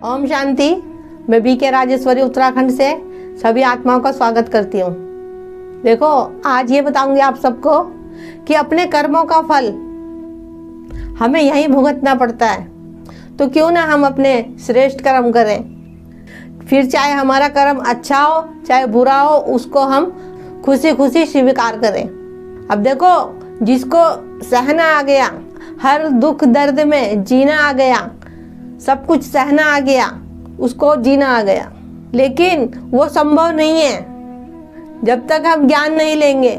ओम शांति। मैं बीके राजेश्वरी उत्तराखंड से सभी आत्माओं का स्वागत करती हूँ। देखो, आज ये बताऊंगी आप सबको कि अपने कर्मों का फल हमें यहीं भुगतना पड़ता है, तो क्यों ना हम अपने श्रेष्ठ कर्म करें। फिर चाहे हमारा कर्म अच्छा हो चाहे बुरा हो, उसको हम खुशी खुशी स्वीकार करें। अब देखो, जिसको सहना आ गया, हर दुख दर्द में जीना आ गया, सब कुछ सहना आ गया, उसको जीना आ गया, लेकिन वो संभव नहीं है जब तक हम ज्ञान नहीं लेंगे।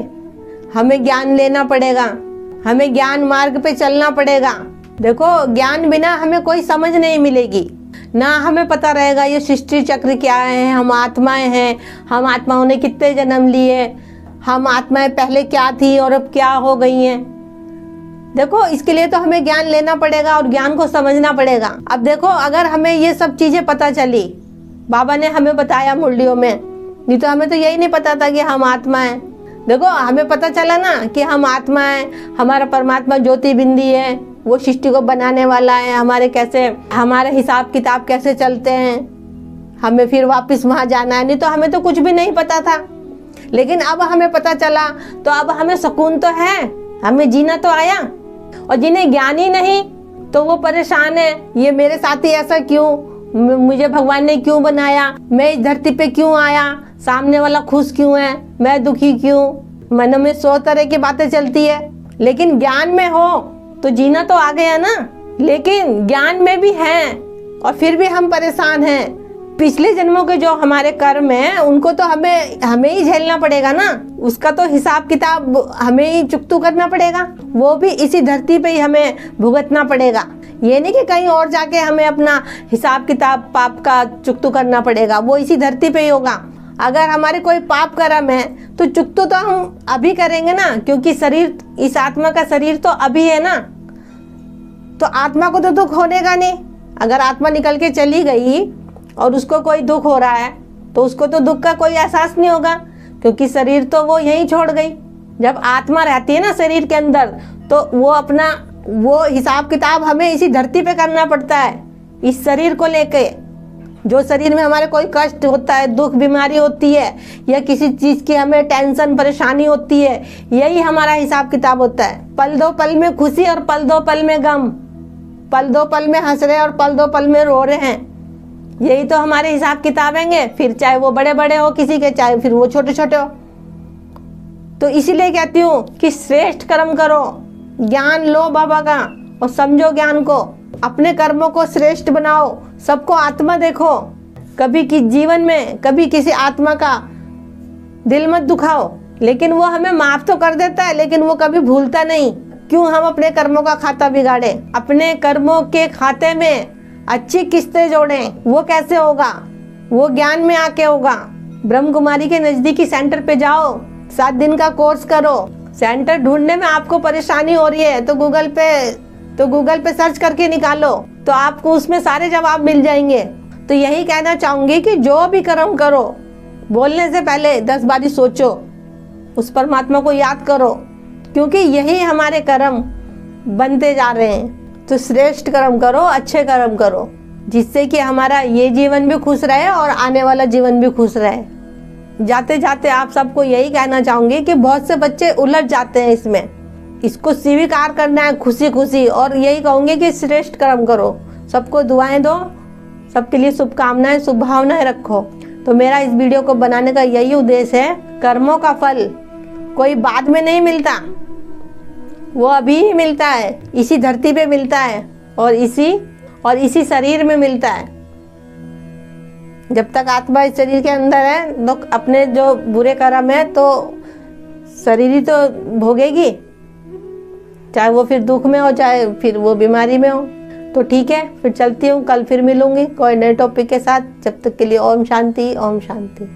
हमें ज्ञान लेना पड़ेगा, हमें ज्ञान मार्ग पे चलना पड़ेगा। देखो, ज्ञान बिना हमें कोई समझ नहीं मिलेगी, ना हमें पता रहेगा ये सृष्टि चक्र क्या है, हम आत्माएं हैं, हम आत्माओं ने कितने जन्म लिए, हम आत्माएं पहले क्या थी और अब क्या हो गई हैं। देखो, इसके लिए तो हमें ज्ञान लेना पड़ेगा और ज्ञान को समझना पड़ेगा। अब देखो, अगर हमें ये सब चीजें पता चली, बाबा ने हमें बताया मुरलियों में, नहीं तो हमें तो यही नहीं पता था कि हम आत्मा हैं। देखो, हमें पता चला ना कि हम आत्मा हैं, हमारा परमात्मा ज्योति बिंदी है, वो सृष्टि को बनाने वाला है, हमारे हिसाब किताब कैसे चलते हैं, हमें फिर वापस वहाँ जाना है। नहीं तो हमें तो कुछ भी नहीं पता था, लेकिन अब हमें पता चला तो अब हमें सुकून तो है, हमें जीना तो आया। और जिन्हें ज्ञान ही नहीं तो वो परेशान है, ये मेरे साथ ही ऐसा क्यों, मुझे भगवान ने क्यों बनाया, मैं इस धरती पे क्यों आया, सामने वाला खुश क्यों है, मैं दुखी क्यों। मन में 100 तरह की बातें चलती है। लेकिन ज्ञान में हो तो जीना तो आ गया ना। लेकिन ज्ञान में भी हैं और फिर भी हम परेशान हैं। पिछले जन्मों के जो हमारे कर्म हैं उनको तो हमें ही झेलना पड़ेगा ना, उसका तो हिसाब किताब हमें ही चुकतू करना पड़ेगा, वो भी इसी धरती पे ही हमें भुगतना पड़ेगा। ये नहीं कि कहीं और जाके हमें अपना हिसाब किताब पाप का चुकतू करना पड़ेगा, वो इसी धरती पे ही होगा। अगर हमारे कोई पाप कर्म है तो चुकतू तो हम अभी करेंगे ना, क्योंकि शरीर, इस आत्मा का शरीर तो अभी है ना, तो आत्मा को तो दुख होने का नहीं। अगर आत्मा निकल के चली गई और उसको कोई दुख हो रहा है तो उसको तो दुख का कोई एहसास नहीं होगा, क्योंकि शरीर तो वो यहीं छोड़ गई। जब आत्मा रहती है ना शरीर के अंदर, तो वो हिसाब किताब हमें इसी धरती पे करना पड़ता है, इस शरीर को लेके। जो शरीर में हमारे कोई कष्ट होता है, दुख बीमारी होती है, या किसी चीज की हमें टेंशन परेशानी होती है, यही हमारा हिसाब किताब होता है। पल दो पल में खुशी और पल दो पल में गम, पल दो पल में हंस रहे और पल दो पल में रो रहे हैं, यही तो हमारे हिसाब किताब हैंगे। फिर चाहे वो बड़े बड़े हो किसी के, चाहे फिर वो छोटे छोटे हो। तो इसीलिए कहती हूँ कि श्रेष्ठ कर्म करो, ज्ञान लो बाबा का और समझो ज्ञान को, अपने कर्मों को श्रेष्ठ बनाओ, सबको आत्मा देखो। कभी जीवन में कभी किसी आत्मा का दिल मत दुखाओ, लेकिन वो हमें माफ तो कर देता है, लेकिन वो कभी भूलता नहीं। क्यों हम अपने कर्मों का खाता बिगाड़े, अपने कर्मों के खाते में अच्छी किस्तें जोड़ें। वो कैसे होगा, वो ज्ञान में आके होगा। ब्रह्म कुमारी के नजदीकी सेंटर पे जाओ, 7 दिन का कोर्स करो। सेंटर ढूंढने में आपको परेशानी हो रही है तो गूगल पे सर्च करके निकालो, तो आपको उसमें सारे जवाब मिल जाएंगे। तो यही कहना चाहूंगी कि जो भी कर्म करो, बोलने से पहले 10 बारी सोचो, उस परमात्मा को याद करो, क्योंकि यही हमारे कर्म बनते जा रहे हैं। तो श्रेष्ठ कर्म करो, अच्छे कर्म करो, जिससे कि हमारा ये जीवन भी खुश रहे और आने वाला जीवन भी खुश रहे। जाते जाते आप सबको यही कहना चाहूंगी कि बहुत से बच्चे उलझ जाते हैं इसमें, इसको स्वीकार करना है खुशी खुशी, और यही कहूंगी कि श्रेष्ठ कर्म करो, सबको दुआएं दो, सबके लिए शुभकामनाएं, शुभ भावनाएं रखो। तो मेरा इस वीडियो को बनाने का यही उद्देश्य है, कर्मों का फल कोई बाद में नहीं मिलता, वो अभी ही मिलता है, इसी धरती पे मिलता है और इसी शरीर में मिलता है। जब तक आत्मा इस शरीर के अंदर है तो अपने जो बुरे कर्म है तो शरीर ही तो भोगेगी, चाहे वो फिर दुख में हो चाहे फिर वो बीमारी में हो। तो ठीक है, फिर चलती हूँ, कल फिर मिलूंगी कोई नए टॉपिक के साथ। जब तक के लिए ओम शांति, ओम शांति।